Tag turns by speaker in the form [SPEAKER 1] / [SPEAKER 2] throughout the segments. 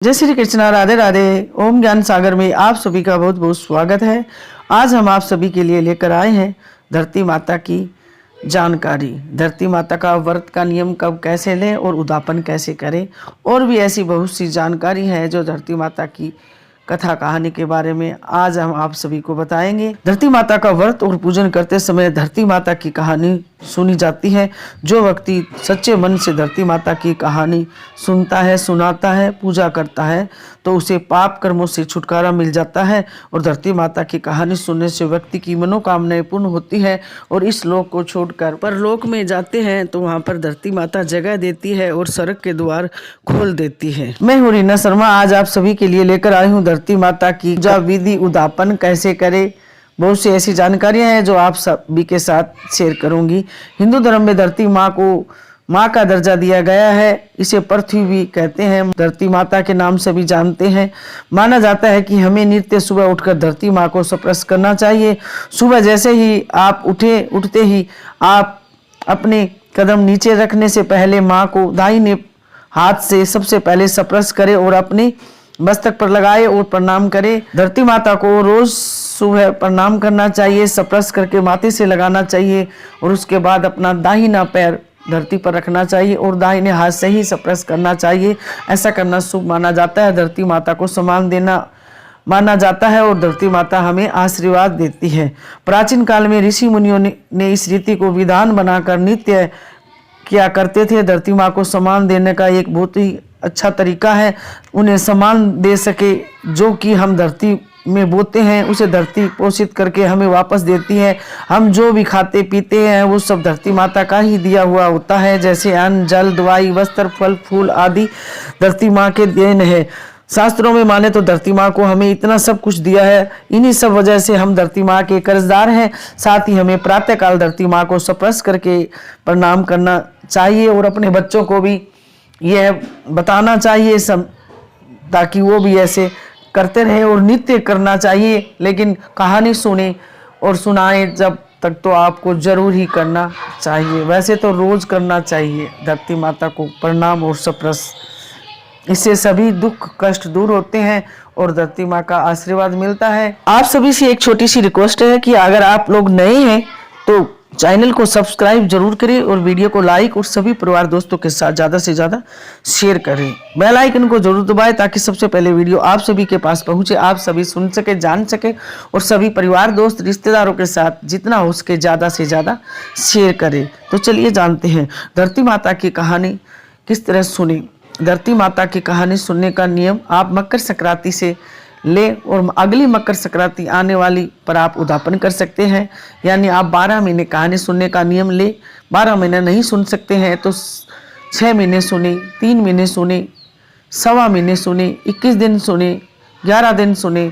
[SPEAKER 1] जय श्री कृष्णा, राधे राधे। ओम ज्ञान सागर में आप सभी का बहुत बहुत स्वागत है। आज हम आप सभी के लिए लेकर आए हैं धरती माता की जानकारी। धरती माता का व्रत का नियम कब कैसे लें और उद्यापन कैसे करें, और भी ऐसी बहुत सी जानकारी है जो धरती माता की कथा कहानी के बारे में आज हम आप सभी को बताएंगे। धरती माता का व्रत और पूजन करते समय धरती माता की कहानी सुनी जाती है। जो व्यक्ति सच्चे मन से धरती माता की कहानी सुनता है, सुनाता है, पूजा करता है तो उसे पाप कर्मों से छुटकारा मिल जाता है। और धरती माता की कहानी सुनने से व्यक्ति की मनोकामनाएं पूर्ण होती है और इस लोक को छोड़कर परलोक में जाते हैं तो वहां पर धरती माता जगह देती है और स्वर्ग के द्वार खोल देती है। मैं हूँ रीना शर्मा, आज आप सभी के लिए लेकर आई हूँ धरती माता की पूजा विधि, उद्यापन कैसे करे। बहुत सी ऐसी जानकारियां हैं जो आप सभी के साथ शेयर करूंगी। हिंदू धर्म में धरती माँ को माँ का दर्जा दिया गया है। इसे पृथ्वी भी कहते हैं, धरती माता के नाम से भी जानते हैं। माना जाता है कि हमें नित्य सुबह उठकर धरती माँ को स्पर्श करना चाहिए। सुबह जैसे ही आप उठते ही आप अपने कदम नीचे रखने से पहले माँ को दाहिने हाथ से सबसे पहले स्पर्श करें और अपने मस्तक पर लगाए और प्रणाम करें। धरती माता को रोज सुबह प्रणाम करना चाहिए, स्पर्श करके माथे से लगाना चाहिए और उसके बाद अपना दाहिना पैर धरती पर रखना चाहिए और दाहिने हाथ से ही स्पर्श करना चाहिए। ऐसा करना शुभ माना जाता है। धरती माता को सम्मान देना माना जाता है और धरती माता हमें आशीर्वाद देती है। प्राचीन काल में ऋषि मुनियों ने इस रीति को विधान बनाकर नित्य किया करते थे। धरती माँ को सम्मान देने का एक बहुत ही अच्छा तरीका है। उन्हें सम्मान दे सके, जो कि हम धरती में बोते हैं उसे धरती पोषित करके हमें वापस देती है। हम जो भी खाते पीते हैं वो सब धरती माता का ही दिया हुआ होता है, जैसे अन्न, जल, दवाई, वस्त्र, फल फूल आदि धरती माँ के देन है। शास्त्रों में माने तो धरती माँ को हमें इतना सब कुछ दिया है। इन्हीं सब वजह से हम धरती माँ के कर्जदार हैं। साथ ही हमें प्रातःकाल धरती माँ को स्पर्श करके प्रणाम करना चाहिए और अपने बच्चों को भी यह बताना चाहिए सब, ताकि वो भी ऐसे करते रहे और नित्य करना चाहिए। लेकिन कहानी सुने और सुनाए जब तक तो आपको जरूर ही करना चाहिए। वैसे तो रोज करना चाहिए धरती माता को प्रणाम और स्पर्श। इससे सभी दुख कष्ट दूर होते हैं और धरती माँ का आशीर्वाद मिलता है। आप सभी से एक छोटी सी रिक्वेस्ट है कि अगर आप लोग नए हैं तो चैनल को सब्सक्राइब जरूर करें और वीडियो को लाइक और सभी परिवार दोस्तों के साथ ज़्यादा से ज़्यादा शेयर करें। बेल आइकन को जरूर दबाएं ताकि सबसे पहले वीडियो आप सभी के पास पहुंचे, आप सभी सुन सके, जान सके और सभी परिवार दोस्त रिश्तेदारों के साथ जितना हो सके ज़्यादा से ज़्यादा शेयर करें। तो चलिए जानते हैं धरती माता की कहानी किस तरह सुने। धरती माता की कहानी सुनने का नियम आप मकर संक्रांति से ले और अगली मकर संक्रांति आने वाली पर आप उद्यापन कर सकते हैं। यानी आप 12 महीने कहानी सुनने का नियम ले। 12 महीने नहीं सुन सकते हैं तो 6 महीने सुने, 3 महीने सुने, सवा महीने सुने, 21 दिन सुने, 11 दिन सुने,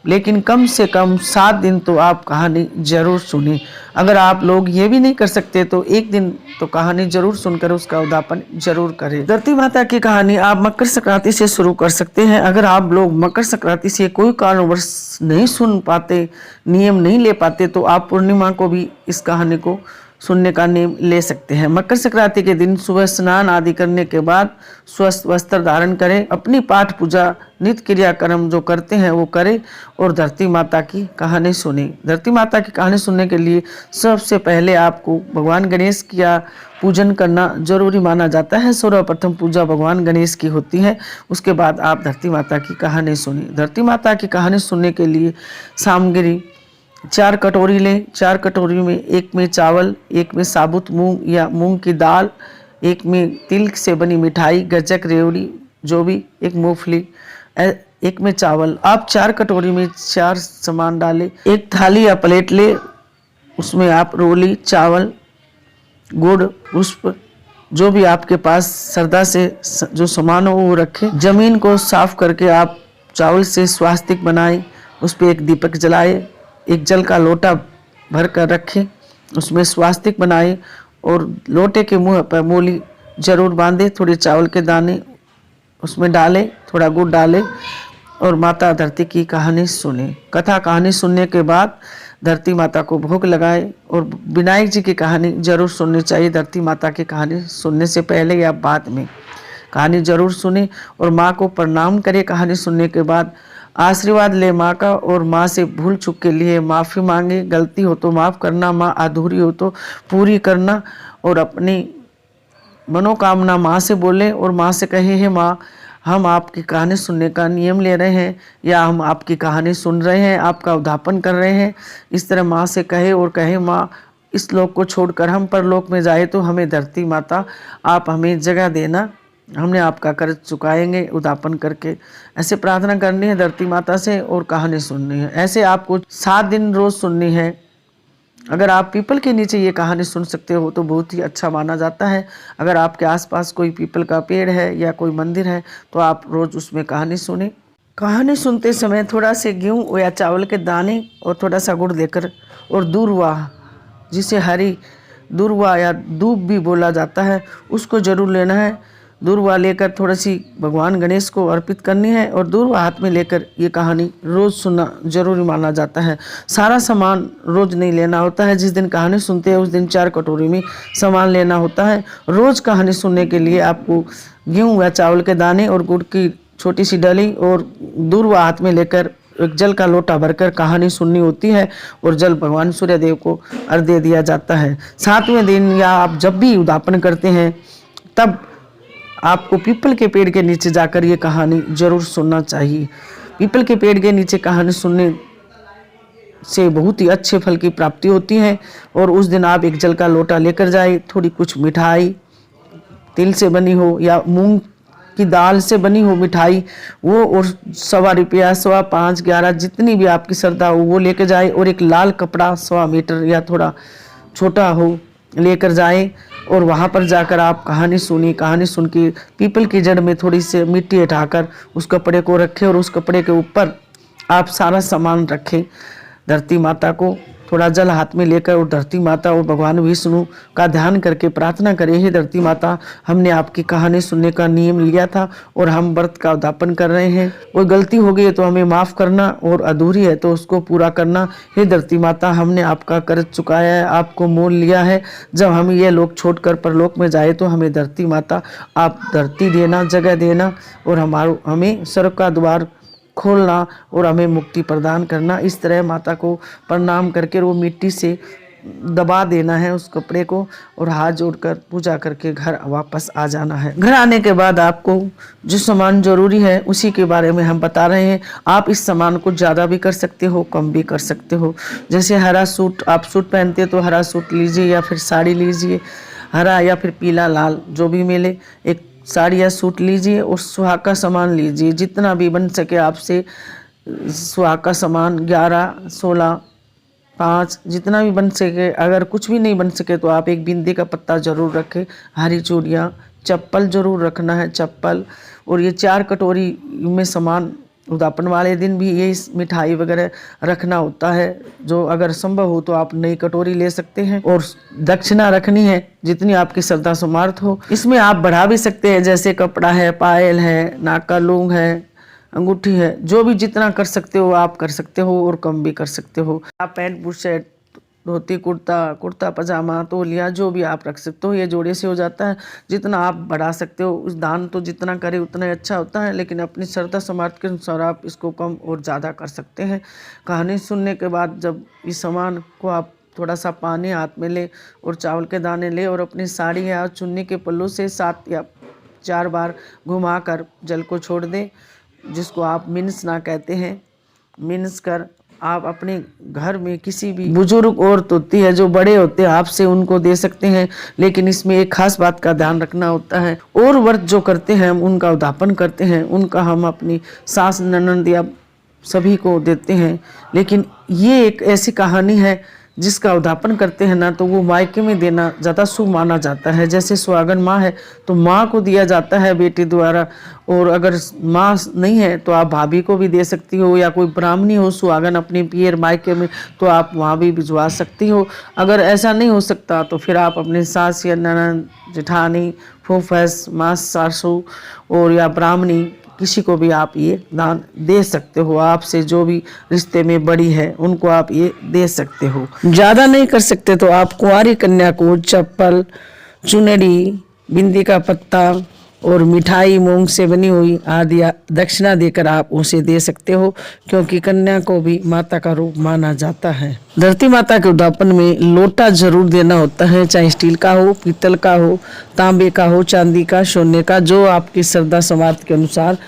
[SPEAKER 1] लेकिन कम से कम 7 दिन तो आप कहानी जरूर सुने। अगर आप लोग ये भी नहीं कर सकते तो एक दिन तो कहानी जरूर सुनकर उसका उद्यापन जरूर करें। धरती माता की कहानी आप मकर संक्रांति से शुरू कर सकते हैं। अगर आप लोग मकर संक्रांति से कोई कारणवश नहीं सुन पाते, नियम नहीं ले पाते, तो आप पूर्णिमा को भी इस कहानी को सुनने का नियम ले सकते हैं। मकर संक्रांति के दिन सुबह स्नान आदि करने के बाद स्वस्थ वस्त्र धारण करें, अपनी पाठ पूजा नित्य क्रियाक्रम जो करते हैं वो करें और धरती माता की कहानी सुने। धरती माता की कहानी सुनने के लिए सबसे पहले आपको भगवान गणेश का पूजन करना जरूरी माना जाता है। सर्वप्रथम पूजा भगवान गणेश की होती है, उसके बाद आप धरती माता की कहानी सुने। धरती माता की कहानी सुनने के लिए सामग्री 4 कटोरी लें। 4 कटोरी में एक में चावल, एक में साबुत मूंग या मूंग की दाल, एक में तिल से बनी मिठाई, गज्जक, रेवड़ी जो भी, एक मूंगफली, एक में चावल। आप 4 कटोरी में 4 सामान डालें। एक थाली या प्लेट ले, उसमें आप रोली, चावल, गुड़, पुष्प, जो भी आपके पास श्रद्धा से जो सामान हो वो रखें। जमीन को साफ करके आप चावल से स्वास्तिक बनाएं, उस पर एक दीपक जलाए, एक जल का लोटा भर कर रखें, उसमें स्वास्तिक बनाए और लोटे के मुंह पर मूली जरूर बांधे, थोड़े चावल के दाने उसमें डालें, थोड़ा गुड़ डालें और माता धरती की कहानी सुने। कथा कहानी सुनने के बाद धरती माता को भोग लगाए और विनायक जी की कहानी जरूर सुननी चाहिए धरती माता की कहानी सुनने से पहले या बाद में। कहानी जरूर सुने और माँ को प्रणाम करें। कहानी सुनने के बाद आशीर्वाद ले माँ का और माँ से भूल चूक के लिए माफ़ी मांगे। गलती हो तो माफ़ करना, माँ अधूरी हो तो पूरी करना और अपनी मनोकामना माँ से बोले और माँ से कहे, है माँ, हम आपकी कहानी सुनने का नियम ले रहे हैं या हम आपकी कहानी सुन रहे हैं, आपका उद्यापन कर रहे हैं। इस तरह माँ से कहे और कहे, माँ, इस लोक को छोड़कर हम परलोक में जाए तो हमें धरती माता आप हमें जगह देना, हमने आपका कर्ज चुकाएंगे उद्यापन करके। ऐसे प्रार्थना करनी है धरती माता से और कहानी सुननी है। ऐसे आपको 7 दिन रोज सुननी है। अगर आप पीपल के नीचे ये कहानी सुन सकते हो तो बहुत ही अच्छा माना जाता है। अगर आपके आसपास कोई पीपल का पेड़ है या कोई मंदिर है तो आप रोज उसमें कहानी सुने। कहानी सुनते समय थोड़ा से गेहूँ या चावल के दाने और थोड़ा सा गुड़ देकर और दूर्वा, जिसे हरी दूर्वा या दूब भी बोला जाता है, उसको जरूर लेना है। दूर्वा लेकर थोड़ी सी भगवान गणेश को अर्पित करनी है और दूर्वा हाथ में लेकर ये कहानी रोज़ सुनना जरूरी माना जाता है। सारा सामान रोज़ नहीं लेना होता है। जिस दिन कहानी सुनते हैं उस दिन 4 कटोरी में सामान लेना होता है। रोज़ कहानी सुनने के लिए आपको गेहूँ या चावल के दाने और गुड़ की छोटी सी डली और दूर्वा हाथ में लेकर एक जल का लोटा भरकर कहानी सुननी होती है और जल भगवान सूर्यदेव को अर्घ्य दिया जाता है। 7वें दिन या आप जब भी उद्यापन करते हैं तब आपको पीपल के पेड़ के नीचे जाकर ये कहानी जरूर सुनना चाहिए। पीपल के पेड़ के नीचे कहानी सुनने से बहुत ही अच्छे फल की प्राप्ति होती है। और उस दिन आप एक जल का लोटा लेकर जाए, थोड़ी कुछ मिठाई तिल से बनी हो या मूंग की दाल से बनी हो मिठाई, वो और 1.25 रुपया, 5.25, 11 जितनी भी आपकी श्रद्धा हो वो लेकर जाए और एक लाल कपड़ा 1.25 मीटर या थोड़ा छोटा हो लेकर जाए और वहाँ पर जाकर आप कहानी सुनी। कहानी सुन के पीपल की जड़ में थोड़ी सी मिट्टी हटाकर उस कपड़े को रखें और उस कपड़े के ऊपर आप सारा सामान रखें। धरती माता को थोड़ा जल हाथ में लेकर और धरती माता और भगवान विष्णु का ध्यान करके प्रार्थना करें, हे धरती माता, हमने आपकी कहानी सुनने का नियम लिया था और हम व्रत का उद्यापन कर रहे हैं। कोई गलती हो गई है तो हमें माफ़ करना और अधूरी है तो उसको पूरा करना। हे धरती माता, हमने आपका कर्ज चुकाया है, आपको मोल लिया है। जब हम ये लोक छोड़कर परलोक में जाए तो हमें धरती माता आप धरती देना, जगह देना और हमें स्वर्ग का द्वार खोलना और हमें मुक्ति प्रदान करना। इस तरह माता को प्रणाम करके वो मिट्टी से दबा देना है उस कपड़े को और हाथ जोड़कर पूजा करके घर वापस आ जाना है। घर आने के बाद आपको जो सामान जरूरी है उसी के बारे में हम बता रहे हैं। आप इस सामान को ज़्यादा भी कर सकते हो, कम भी कर सकते हो। जैसे हरा सूट, आप सूट पहनते तो हरा सूट लीजिए या फिर साड़ी लीजिए, हरा या फिर पीला, लाल जो भी मिले, एक साड़ी या सूट लीजिए और सुहाग का सामान लीजिए। जितना भी बन सके आपसे सुहाग का सामान 11, 16, 5 जितना भी बन सके। अगर कुछ भी नहीं बन सके तो आप एक बिंदी का पत्ता जरूर रखें, हरी चूड़ियाँ, चप्पल जरूर रखना है, चप्पल। और ये 4 कटोरी में सामान उद्यापन वाले दिन भी ये मिठाई वगैरह रखना होता है। जो अगर संभव हो तो आप नई कटोरी ले सकते हैं। और दक्षिणा रखनी है जितनी आपकी श्रद्धा समर्थ हो। इसमें आप बढ़ा भी सकते हैं, जैसे कपड़ा है, पायल है, नाक का लूंग है, अंगूठी है, जो भी जितना कर सकते हो आप कर सकते हो और कम भी कर सकते हो। आप पैंट, बुशर्ट, धोती, कुर्ता, कुर्ता पजामा, तौलिया जो भी आप रख सकते हो। ये जोड़े से हो जाता है। जितना आप बढ़ा सकते हो, उस दान तो जितना करे उतना अच्छा होता है, लेकिन अपनी श्रद्धा सामर्थ्य के अनुसार आप इसको कम और ज़्यादा कर सकते हैं। कहानी सुनने के बाद जब इस सामान को आप थोड़ा सा पानी हाथ में ले और चावल के दाने ले और अपनी साड़ी या चुन्नी के पल्लू से 7 या 4 बार घुमाकर जल को छोड़ दें, जिसको आप मिन्सना कहते हैं। मिन्स कर आप अपने घर में किसी भी बुजुर्ग औरत होती है जो बड़े होते हैं आपसे, उनको दे सकते हैं। लेकिन इसमें एक खास बात का ध्यान रखना होता है। और व्रत जो करते हैं हम उनका उद्यापन करते हैं, उनका हम अपनी सास, ननद या सभी को देते हैं। लेकिन ये एक ऐसी कहानी है जिसका उद्यापन करते हैं ना तो वो मायके में देना ज़्यादा शुभ माना जाता है। जैसे सुहागन माँ है तो माँ को दिया जाता है बेटी द्वारा, और अगर माँ नहीं है तो आप भाभी को भी दे सकती हो, या कोई ब्राह्मणी हो सुहागन अपने पियर मायके में तो आप वहाँ भी भिजवा सकती हो। अगर ऐसा नहीं हो सकता तो फिर आप अपने सास या ननद, जेठानी, फूफस, मास, सासू और या ब्राह्मणी किसी को भी आप ये दान दे सकते हो। आपसे जो भी रिश्ते में बड़ी है उनको आप ये दे सकते हो। ज़्यादा नहीं कर सकते तो आप कुंवारी कन्या को चप्पल, चुनरी, बिंदी का पत्ता, और मिठाई मूंग से बनी हुई आदि दक्षिणा देकर आप उसे दे सकते हो, क्योंकि कन्या को भी माता का रूप माना जाता है। धरती माता के उद्यापन में लोटा जरूर देना होता है, चाहे स्टील का हो, पीतल का हो, तांबे का हो, चांदी का, सोने का, जो आपकी श्रद्धा सामर्थ्य के अनुसार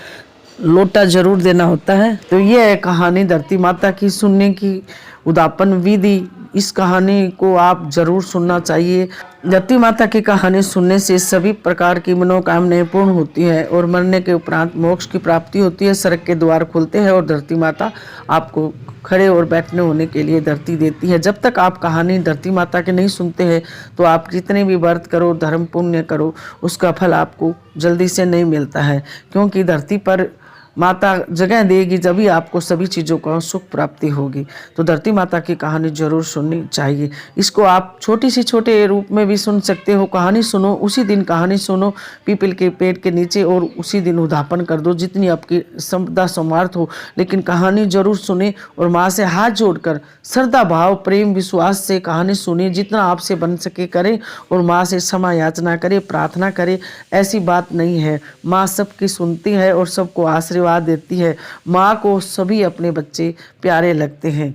[SPEAKER 1] लोटा जरूर देना होता है। तो ये है कहानी धरती माता की, सुनने की उद्यापन विधि। इस कहानी को आप जरूर सुनना चाहिए। धरती माता की कहानी सुनने से सभी प्रकार की मनोकामनाएं पूर्ण होती है और मरने के उपरांत मोक्ष की प्राप्ति होती है। स्वर्ग के द्वार खुलते हैं और धरती माता आपको खड़े और बैठने होने के लिए धरती देती है। जब तक आप कहानी धरती माता के नहीं सुनते हैं तो आप जितने भी व्रत करो, धर्म पुण्य करो, उसका फल आपको जल्दी से नहीं मिलता है, क्योंकि धरती पर माता जगह देगी जभी आपको सभी चीज़ों का सुख प्राप्ति होगी। तो धरती माता की कहानी जरूर सुननी चाहिए। इसको आप छोटी सी छोटे रूप में भी सुन सकते हो। कहानी सुनो, उसी दिन कहानी सुनो पीपल के पेड़ के नीचे और उसी दिन उद्यापन कर दो, जितनी आपकी श्रद्धा समर्थ हो, लेकिन कहानी जरूर सुने और माँ से हाथ जोड़कर श्रद्धा भाव प्रेम विश्वास से कहानी सुने, जितना आपसे बन सके करें और माँ से क्षमा याचना करे, प्रार्थना करे। ऐसी बात नहीं है, माँ सबकी सुनती है और सबको आशीर्वाद देती है। माँ को सभी अपने बच्चे प्यारे लगते हैं।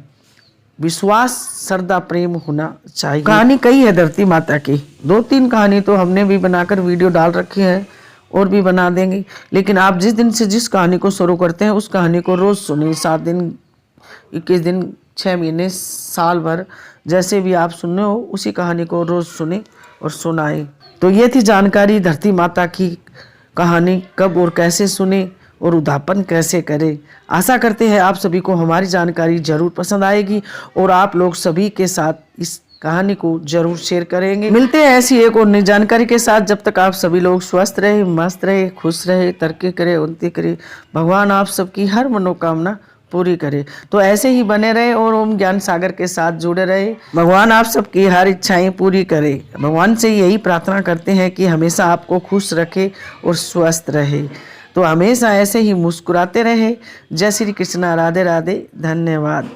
[SPEAKER 1] विश्वास श्रद्धा प्रेम होना चाहिए। कहानी कई है धरती माता की, 2-3 कहानी तो हमने भी बनाकर वीडियो डाल रखी है और भी बना देंगे, लेकिन आप जिस दिन से जिस कहानी को शुरू करते हैं उस कहानी को रोज सुनिए। 7 दिन, 21 दिन, 6 महीने, साल भर, जैसे भी आप सुनने हो उसी कहानी को रोज सुने और सुनाए। तो ये थी जानकारी धरती माता की कहानी, कब और कैसे सुने और उद्यापन कैसे करें। आशा करते हैं आप सभी को हमारी जानकारी जरूर पसंद आएगी और आप लोग सभी के साथ इस कहानी को जरूर शेयर करेंगे। मिलते हैं ऐसी एक और नई जानकारी के साथ। जब तक आप सभी लोग स्वस्थ रहे, मस्त रहे, खुश रहे, तरक्की करे, उन्नति करे, भगवान आप सबकी हर मनोकामना पूरी करे। तो ऐसे ही बने रहे और ओम ज्ञान सागर के साथ जुड़े रहे। भगवान आप सबकी हर इच्छाएं पूरी करे। भगवान से यही प्रार्थना करते हैं कि हमेशा आपको खुश रखे और स्वस्थ रहे। तो हमेशा ऐसे ही मुस्कुराते रहे। जय श्री कृष्णा, राधे राधे, धन्यवाद।